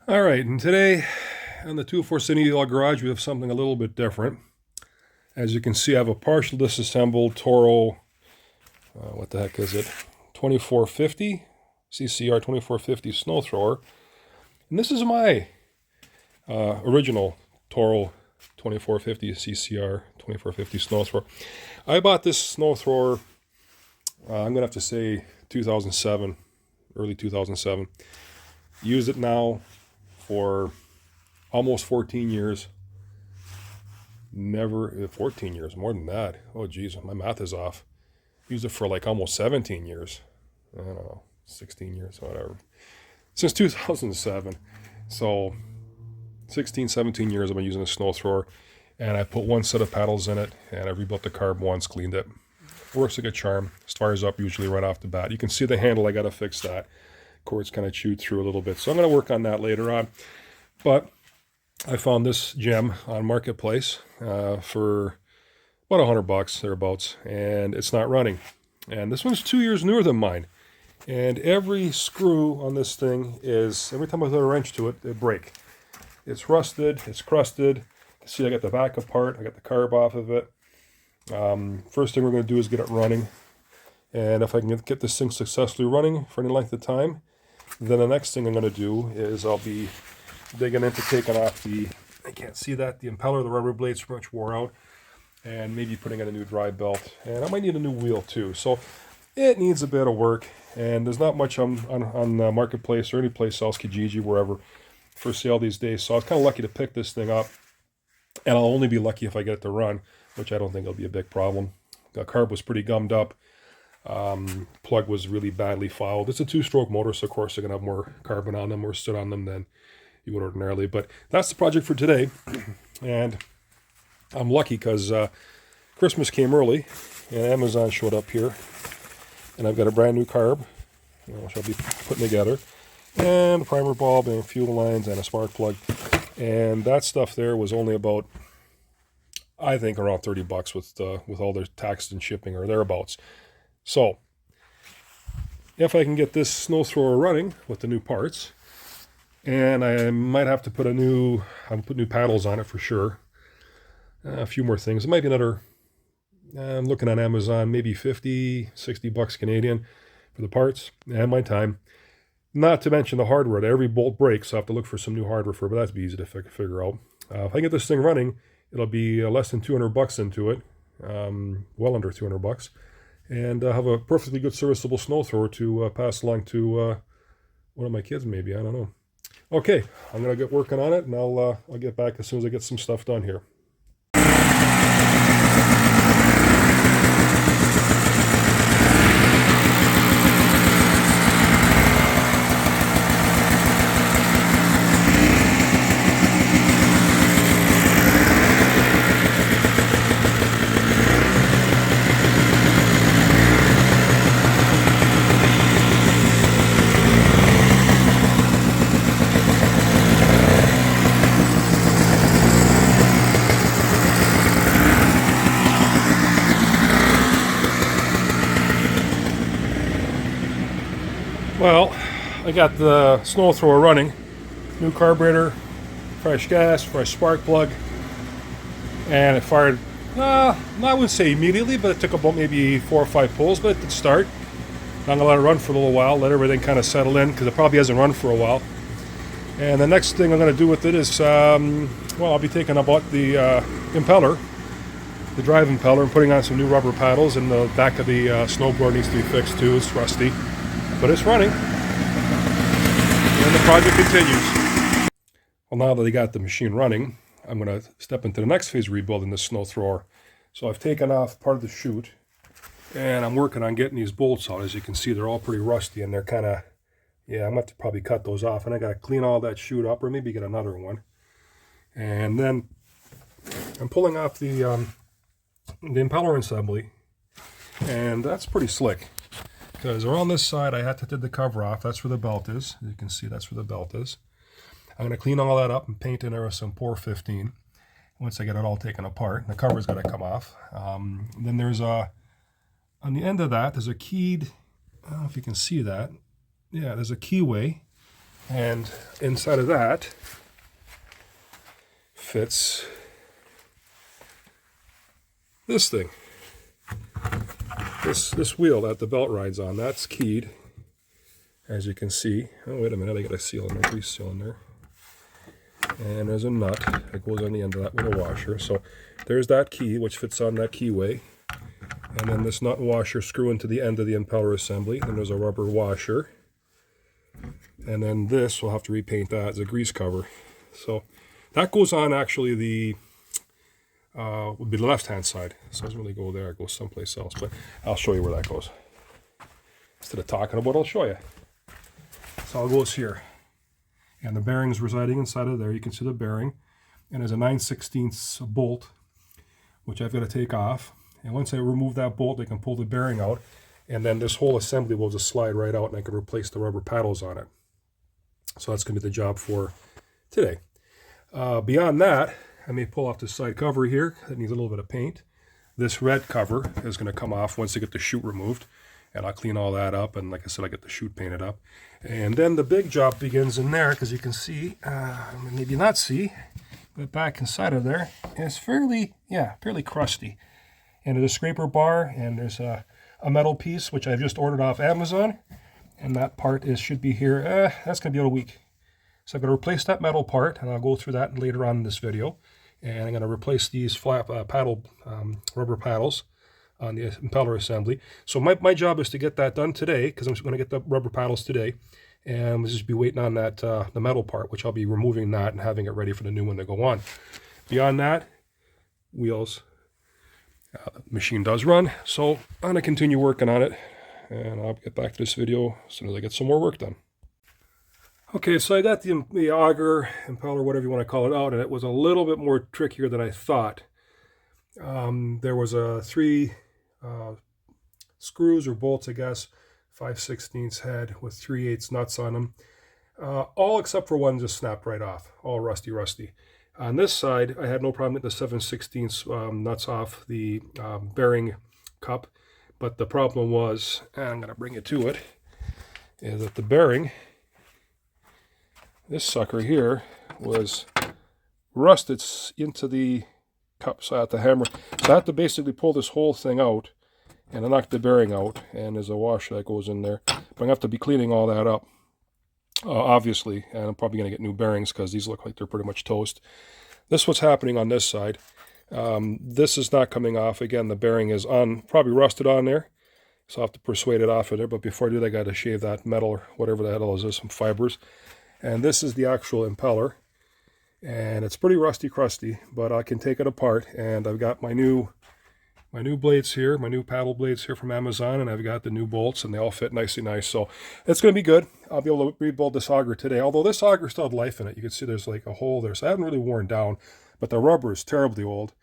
All right, and today on the 204 City Yellow Garage, we have something a little bit different. As you can see, I have a partial disassembled Toro, what the heck is it? 2450, CCR 2450 snow thrower. And this is my original Toro 2450 CCR 2450 snow thrower. I bought this snow thrower, I'm going to have to say 2007, early 2007. Used it now for almost 14 years. Never, 14 years, more than that. Oh, geez, my math is off. Used it for like almost 17 years. I don't know, 16 years, whatever. Since 2007. So 16, 17 years I've been using a snow thrower. And I put one set of paddles in it, and I rebuilt the carb once, cleaned it. Works like a charm. Fires up usually right off the bat. You can see the handle, I got to fix that. Cord's kind of chewed through a little bit. So I'm going to work on that later on. But I found this gem on Marketplace for about $100 thereabouts, and it's not running. And this one's 2 years newer than mine. And every screw on this thing is, every time I throw a wrench to it, it breaks. It's rusted, it's crusted. You can see I got the back apart, I got the carb off of it. First thing we're going to do is get it running. And if I can get this thing successfully running for any length of time, then the next thing I'm going to do is I'll be digging into taking off the, I can't see that, the impeller, the rubber blade's pretty much wore out, and maybe putting in a new drive belt. And I might need a new wheel too. So it needs a bit of work, and there's not much on Marketplace or any place else, Kijiji, wherever, for sale these days. So I was kind of lucky to pick this thing up, and I'll only be lucky if I get it to run, which I don't think will be a big problem. The carb was pretty gummed up. Plug was really badly fouled. It's a two-stroke motor, so of course they're going to have more carbon on them, more soot on them than you would ordinarily. But that's the project for today. And I'm lucky because Christmas came early, and Amazon showed up here. And I've got a brand new carb, which I'll be putting together, and a primer bulb, and fuel lines, and a spark plug. And that stuff there was only about, I think, around $30 with all their tax and shipping or thereabouts. So, if I can get this snow thrower running with the new parts, and I might have to put new paddles on it for sure. A few more things. It might be another, I'm looking on Amazon, maybe 50, 60 bucks Canadian for the parts and my time. Not to mention the hardware. Every bolt breaks, so I have to look for some new hardware for it, but that's easy to figure out. If I can get this thing running, it'll be less than 200 bucks into it, well under 200 bucks. And have a perfectly good serviceable snow thrower to pass along to one of my kids, maybe. I don't know. Okay, I'm going to get working on it, and I'll get back as soon as I get some stuff done here. Well, I got the snow thrower running. New carburetor, fresh gas, fresh spark plug, and it fired, I wouldn't say immediately, but it took about maybe 4 or 5 pulls, but it did start. I'm going to let it run for a little while, let everything kind of settle in, because it probably hasn't run for a while. And the next thing I'm going to do with it is, I'll be taking about the impeller, the drive impeller, and putting on some new rubber paddles, and the back of the snowboard needs to be fixed too. It's rusty. But it's running, and the project continues. Well, now that I got the machine running, I'm going to step into the next phase of rebuilding this snow thrower. So I've taken off part of the chute, and I'm working on getting these bolts out. As you can see, they're all pretty rusty, and they're kind of, I'm going to have to probably cut those off, and I got to clean all that chute up, or maybe get another one. And then I'm pulling off the impeller assembly, and that's pretty slick. Because around this side, I had to take the cover off. That's where the belt is. As you can see, that's where the belt is. I'm going to clean all that up and paint in there with some Pour 15. Once I get it all taken apart, the cover's got to come off. Then there's on the end of that, there's a keyed, I don't know if you can see that. Yeah, there's a keyway And inside of that fits this thing. This wheel that the belt rides on, that's keyed, as you can see. Oh, wait a minute, I got a seal in there, grease seal in there. And there's a nut that goes on the end of that with a washer. So there's that key, which fits on that keyway. And then this nut and washer screw into the end of the impeller assembly. Then there's a rubber washer. And then this, we'll have to repaint that as a grease cover. So that goes on actually the would be the left-hand side. So it doesn't really go there, it goes someplace else. But I'll show you where that goes. Instead of talking about it, I'll show you. So it all goes here. And the bearing's residing inside of there. You can see the bearing. And there's a 9/16 bolt, which I've got to take off. And once I remove that bolt, I can pull the bearing out. And then this whole assembly will just slide right out, and I can replace the rubber paddles on it. So that's going to be the job for today. Beyond that, I may pull off this side cover here. It needs a little bit of paint. This red cover is going to come off once I get the chute removed. And I'll clean all that up. And like I said, I get the chute painted up. And then the big job begins in there, because you can see, maybe not see, but back inside of there, it's fairly crusty. And there's a scraper bar, and there's a metal piece, which I've just ordered off Amazon. And that part should be here. That's going to be about a week. So I'm going to replace that metal part, and I'll go through that later on in this video. And I'm going to replace these flat rubber paddles on the impeller assembly. So my job is to get that done today, because I'm going to get the rubber paddles today. And we'll just be waiting on that the metal part, which I'll be removing that and having it ready for the new one to go on. Beyond that, wheels. The machine does run, so I'm going to continue working on it. And I'll get back to this video as soon as I get some more work done. Okay, so I got the auger, impeller, whatever you want to call it, out, and it was a little bit more trickier than I thought. There was 3 screws or bolts, I guess, 5/16 head with 3/8 nuts on them. All except for one just snapped right off, all rusty. On this side, I had no problem getting the 7/16 nuts off the bearing cup, but the problem was, and I'm going to bring it to it, is that the bearing, this sucker here, was rusted into the cup, so I had to hammer. So I had to basically pull this whole thing out, and I knocked the bearing out, and there's a washer that goes in there. But I'm going to have to be cleaning all that up, obviously, and I'm probably going to get new bearings because these look like they're pretty much toast. This is what's happening on this side. This is not coming off. Again, the bearing is probably rusted on there, so I'll have to persuade it off of there. But before I do that, I got to shave that metal or whatever the hell is. There's some fibers. And this is the actual impeller, and it's pretty rusty crusty, but I can take it apart. And I've got my new blades here, my new paddle blades here from Amazon, and I've got the new bolts, and they all fit nicely nice. So it's going to be good. I'll be able to rebuild this auger today, although this auger still had life in it. You can see there's like a hole there, so I haven't really worn down, but the rubber is terribly old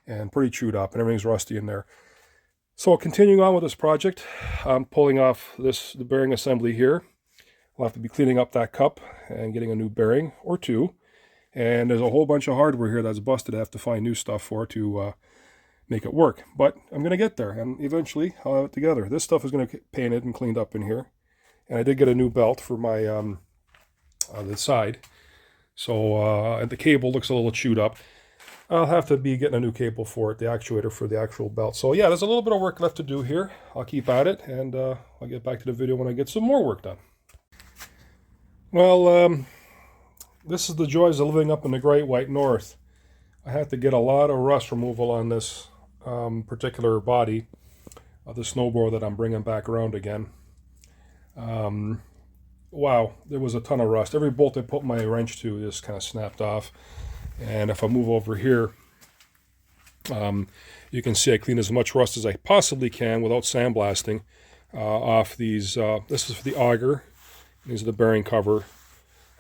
and pretty chewed up, and everything's rusty in there. So continuing on with this project, I'm pulling off the bearing assembly here. I'll have to be cleaning up that cup and getting a new bearing or two. And there's a whole bunch of hardware here that's busted. I have to find new stuff for to make it work. But I'm going to get there, and eventually I'll have it together. This stuff is going to get painted and cleaned up in here. And I did get a new belt for my the side. So the cable looks a little chewed up. I'll have to be getting a new cable for it, the actuator for the actual belt. So yeah, there's a little bit of work left to do here. I'll keep at it, and I'll get back to the video when I get some more work done. Well, this is the joys of living up in the Great White North. I had to get a lot of rust removal on this particular body of the snowblower that I'm bringing back around again. Wow, there was a ton of rust. Every bolt I put my wrench to just kind of snapped off. And if I move over here, you can see I clean as much rust as I possibly can without sandblasting off these. This is for the auger. These are the bearing cover,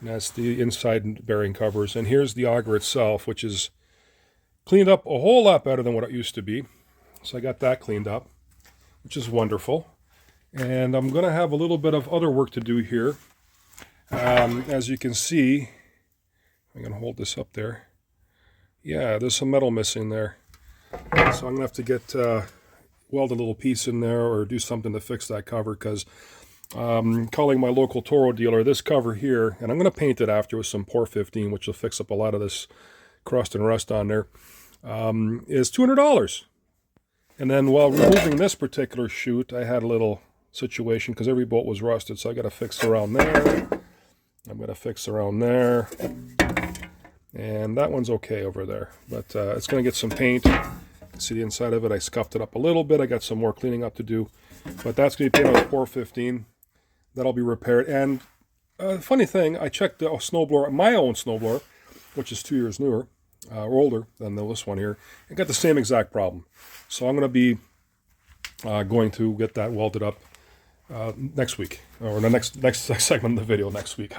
and that's the inside bearing covers. And here's the auger itself, which is cleaned up a whole lot better than what it used to be. So I got that cleaned up, which is wonderful. And I'm going to have a little bit of other work to do here. As you can see, I'm going to hold this up there. Yeah, there's some metal missing there. So I'm going to have to get weld a little piece in there or do something to fix that cover, because calling my local Toro dealer. This cover here, and I'm going to paint it after with some Por 15, which will fix up a lot of this crust and rust on there, is $200. And then while removing this particular chute, I had a little situation because every bolt was rusted, so I got to fix around there. I'm going to fix around there. And that one's okay over there, but it's going to get some paint. You can see the inside of it. I scuffed it up a little bit. I got some more cleaning up to do, but that's going to be painted with Por 15. That'll be repaired. And funny thing, I checked the snowblower, my own snowblower, which is 2 years newer, or older than this one here, and got the same exact problem. So I'm going to be going to get that welded up next week, or the next segment of the video next week,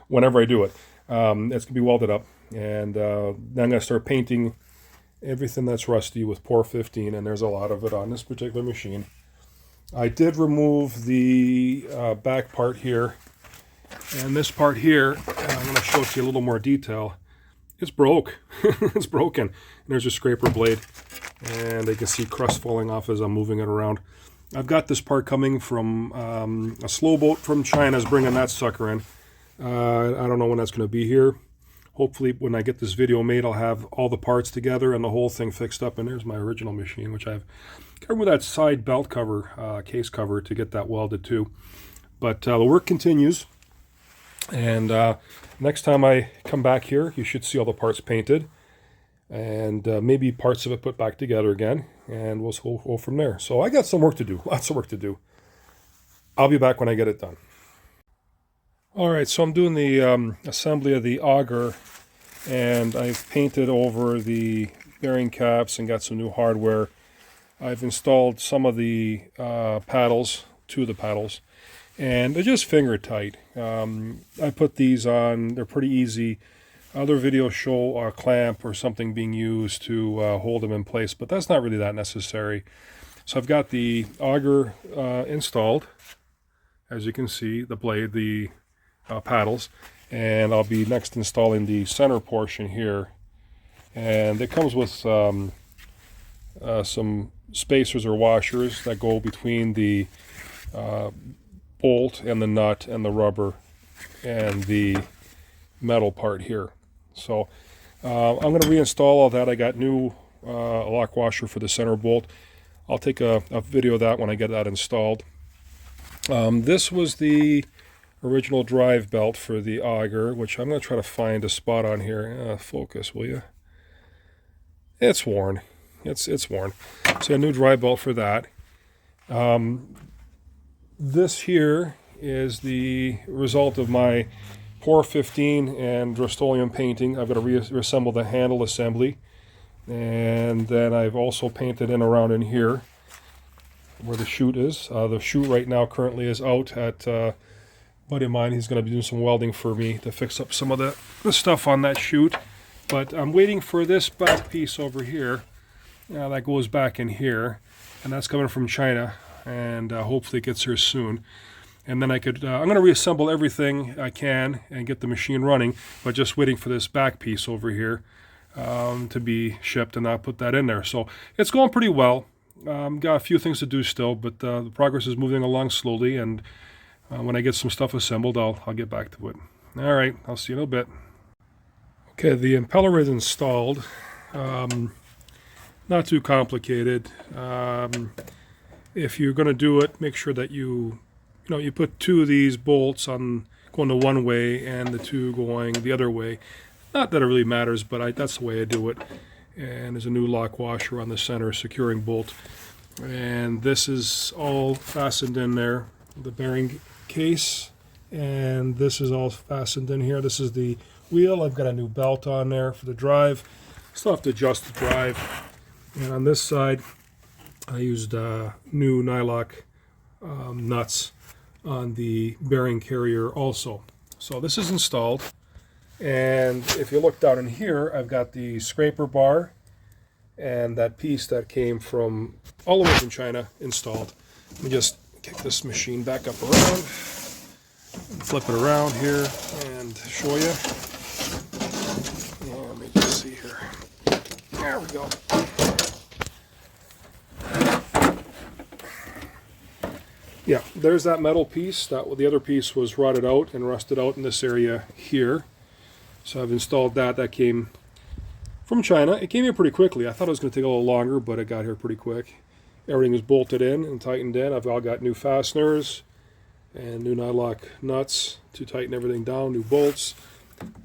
whenever I do it. It's going to be welded up, and then I'm going to start painting everything that's rusty with Por 15, and there's a lot of it on this particular machine. I did remove the back part here, and this part here, I'm going to show it to you a little more detail. It's broke. It's broken. And there's a scraper blade, and you can see crust falling off as I'm moving it around. I've got this part coming from a slow boat from China is bringing that sucker in. I don't know when that's going to be here. Hopefully when I get this video made, I'll have all the parts together and the whole thing fixed up. And there's my original machine, which I've covered with that side belt cover, case cover, to get that welded too. But the work continues. And next time I come back here, you should see all the parts painted. And maybe parts of it put back together again. And we'll go from there. So I got some work to do, lots of work to do. I'll be back when I get it done. All right, so I'm doing the assembly of the auger, and I've painted over the bearing caps and got some new hardware. I've installed some of the paddles, two of the paddles, and they're just finger tight. I put these on, they're pretty easy. Other videos show a clamp or something being used to hold them in place, but that's not really that necessary. So I've got the auger installed, as you can see, the blade, the paddles, and I'll be next installing the center portion here, and it comes with some spacers or washers that go between the bolt and the nut and the rubber and the metal part here. So I'm going to reinstall all that. I got new lock washer for the center bolt. I'll take a video of that when I get that installed. This was the original drive belt for the auger, which I'm going to try to find a spot on here. Focus, will you? It's worn. It's worn. So a new drive belt for that. This here is the result of my Por 15 and Rust-Oleum painting. I've got to reassemble the handle assembly, and then I've also painted in around in here where the chute is. The chute right now currently is out at buddy of mine. He's going to be doing some welding for me to fix up some of the stuff on that chute. But I'm waiting for this back piece over here. That goes back in here, and that's coming from China, and hopefully it gets here soon. And then I'm going to reassemble everything I can and get the machine running, but just waiting for this back piece over here to be shipped, and I'll put that in there. So it's going pretty well. Got a few things to do still, but the progress is moving along slowly, and when I get some stuff assembled, I'll get back to it. All right, I'll see you in a bit. Okay, the impeller is installed. Not too complicated. If you're going to do it, make sure that you put two of these bolts on going the one way and the two going the other way. Not that it really matters, but that's the way I do it. And there's a new lock washer on the center securing bolt. And this is all fastened in there, the bearing case. And this is all fastened in here. This is the wheel. I've got a new belt on there for the drive. Still have to adjust the drive. And on this side, I used new nylock nuts on the bearing carrier also. So this is installed, and if you look down in here, I've got the scraper bar and that piece that came from all the way from China installed. Let me just kick this machine back up around, flip it around here and show you. Let me just see here. There we go. Yeah, there's that metal piece. The other piece was rotted out and rusted out in this area here. So I've installed that. That came from China. It came in pretty quickly. I thought it was going to take a little longer, but it got here pretty quick. Everything was bolted in and tightened in. I've all got new fasteners and new nylock nuts to tighten everything down, new bolts.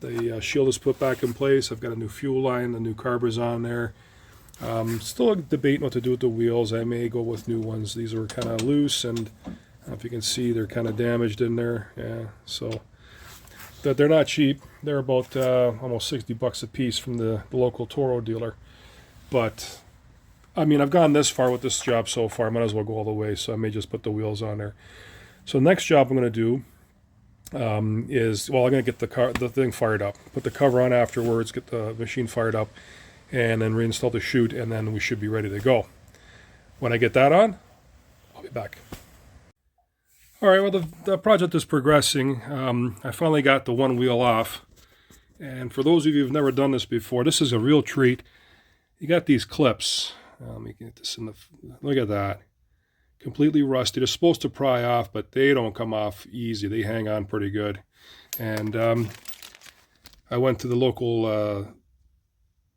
The shield is put back in place. I've got a new fuel line, the new carbers on there. Still debating what to do with the wheels. I may go with new ones. These are kind of loose, and I don't know if you can see they're kind of damaged in there. Yeah, so that they're not cheap. They're about almost $60 a piece from the local Toro dealer. But I mean, I've gone this far with this job so far. I might as well go all the way. So I may just put the wheels on there. So the next job I'm going to do is, well, I'm going to get the thing fired up, put the cover on afterwards, get the machine fired up, and then reinstall the chute, and then we should be ready to go. When I get that on, I'll be back. All right, well, the project is progressing. I finally got the one wheel off. And for those of you who've never done this before, this is a real treat. You got these clips. Let me get this in the, look at that. Completely rusted. They're supposed to pry off, but they don't come off easy. They hang on pretty good. And I went to the local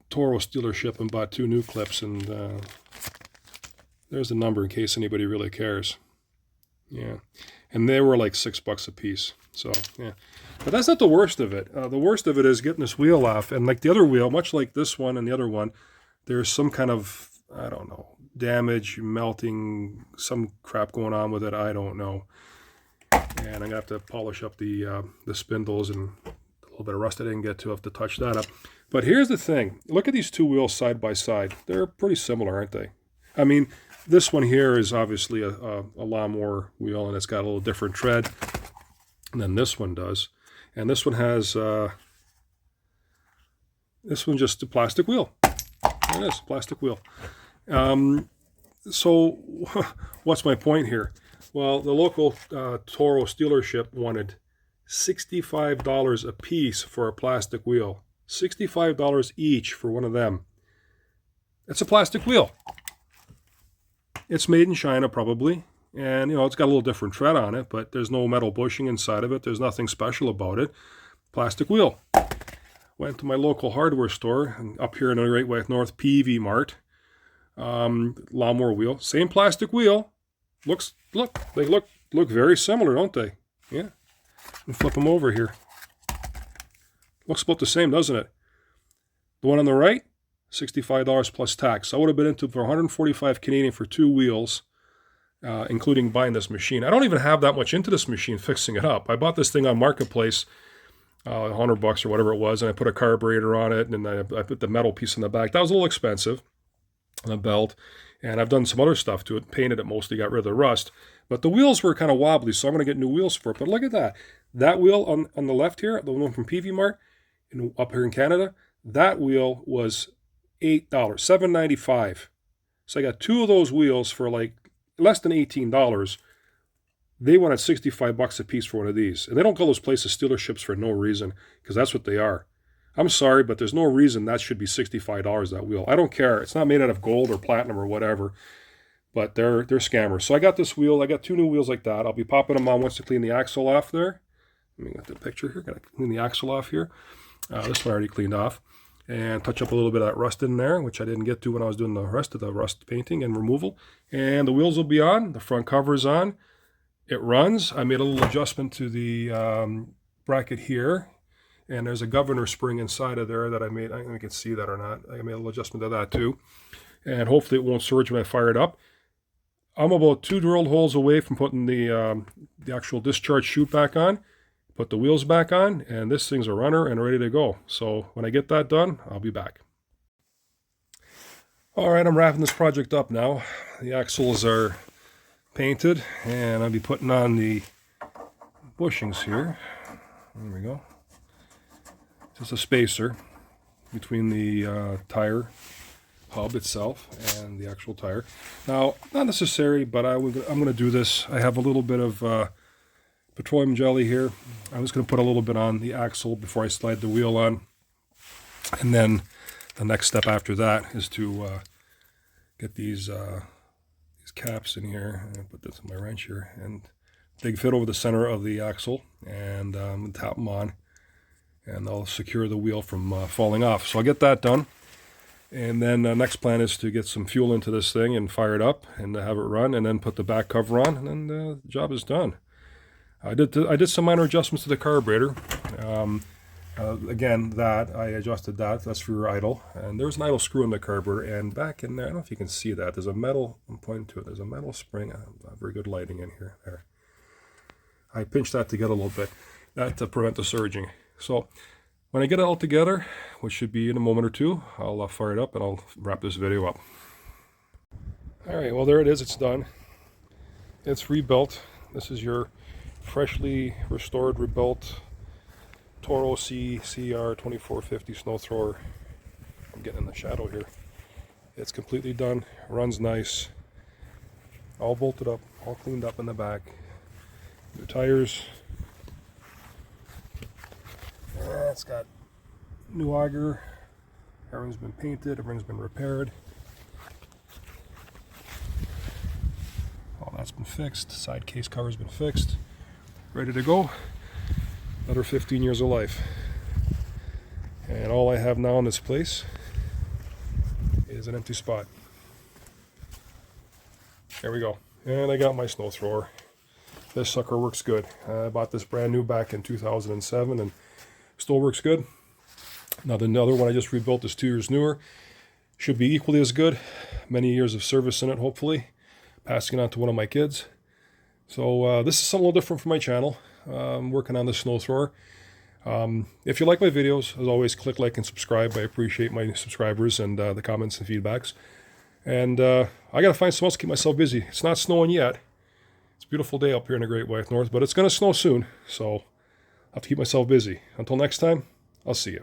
Toro dealership and bought 2 new clips, and there's the number in case anybody really cares. Yeah, and they were like $6 a piece. So yeah, but that's not the worst of it. The worst of it is getting this wheel off, and like the other wheel, much like this one and the other one, there's some kind of, I don't know, damage, melting, some crap going on with it. I don't know. And I'm gonna have to polish up the spindles, and a little bit of rust I didn't get to. I have to touch that up. But here's the thing. Look at these 2 wheels side by side. They're pretty similar, aren't they? I mean, this one here is obviously a lawnmower wheel, and it's got a little different tread than this one does. And this one has, this one just a plastic wheel. There it is, plastic wheel. So what's my point here? Well, the local Toro dealership wanted $65 a piece for a plastic wheel. $65 each for one of them. It's a plastic wheel. It's made in China probably, and you know, it's got a little different tread on it, but there's no metal bushing inside of it. There's nothing special about it. Plastic wheel. Went to my local hardware store up here in the Great White North, PV Mart. Lawnmower wheel, same plastic wheel. They look very similar, don't they? Yeah. Let me flip them over here. Looks about the same, doesn't it? The one on the right, $65 plus tax. I would have been into for 145 Canadian for 2 wheels, including buying this machine. I don't even have that much into this machine fixing it up. I bought this thing on Marketplace, $100 or whatever it was, and I put a carburetor on it, and I put the metal piece in the back. That was a little expensive, and a belt, and I've done some other stuff to it, painted it mostly, got rid of the rust. But the wheels were kind of wobbly, so I'm going to get new wheels for it. But look at that. That wheel on the left here, the one from PV Mart, up here in Canada, that wheel was $8, $7.95. So I got 2 of those wheels for like less than $18. They wanted $65 a piece for one of these. And they don't call those places dealerships for no reason, because that's what they are. I'm sorry, but there's no reason that should be $65, that wheel. I don't care. It's not made out of gold or platinum or whatever, but they're scammers. So I got this wheel. I got 2 new wheels like that. I'll be popping them on once to clean the axle off there. Let me get the picture here. Got to clean the axle off here. This one I already cleaned off. And touch up a little bit of that rust in there, which I didn't get to when I was doing the rest of the rust painting and removal. And the wheels will be on. The front cover is on. It runs. I made a little adjustment to the bracket here. And there's a governor spring inside of there that I made. I don't know if you can see that or not. I made a little adjustment to that too. And hopefully it won't surge when I fire it up. I'm about 2 drilled holes away from putting the actual discharge chute back on. Put the wheels back on, and this thing's a runner and ready to go. So when I get that done, I'll be back. All right, I'm wrapping this project up now. The axles are painted, and I'll be putting on the bushings here. There we go. Just a spacer between the tire hub itself and the actual tire. Now, not necessary, but I'm going to do this. I have a little bit of petroleum jelly here. I'm just going to put a little bit on the axle before I slide the wheel on. And then the next step after that is to get these caps in here. I put this in my wrench here, and they fit over the center of the axle, and tap them on, and they'll secure the wheel from falling off. So I'll get that done, and then next plan is to get some fuel into this thing and fire it up and have it run, and then put the back cover on, and then the job is done. I did some minor adjustments to the carburetor. Again, that I adjusted that. That's for your idle, and there's an idle screw in the carburetor, and back in there, I don't know if you can see that. There's a metal. I'm pointing to it. There's a metal spring. Not very good lighting in here. There. I pinched that together a little bit, that to prevent the surging. So when I get it all together, which should be in a moment or two, I'll fire it up and I'll wrap this video up. All right. Well, there it is. It's done. It's rebuilt. This is your freshly restored, rebuilt Toro CCR 2450 snow thrower. I'm getting in the shadow here. It's completely done, runs nice, all bolted up, all cleaned up in the back. New tires. It's got new auger. Everything's been painted, everything's been repaired. All that's been fixed. Side case cover's been fixed. Ready to go. Another 15 years of life. And all I have now in this place is an empty spot. There we go. And I got my snow thrower. This sucker works good. I bought this brand new back in 2007 and still works good. Now the other one I just rebuilt is 2 years newer. Should be equally as good. Many years of service in it, hopefully. Passing it on to one of my kids. So this is something a little different for my channel. I'm working on the snow thrower. If you like my videos, as always, click like and subscribe. I appreciate my subscribers and the comments and feedbacks. And I got to find something else to keep myself busy. It's not snowing yet. It's a beautiful day up here in the Great White North, but it's going to snow soon. So I'll have to keep myself busy. Until next time, I'll see you.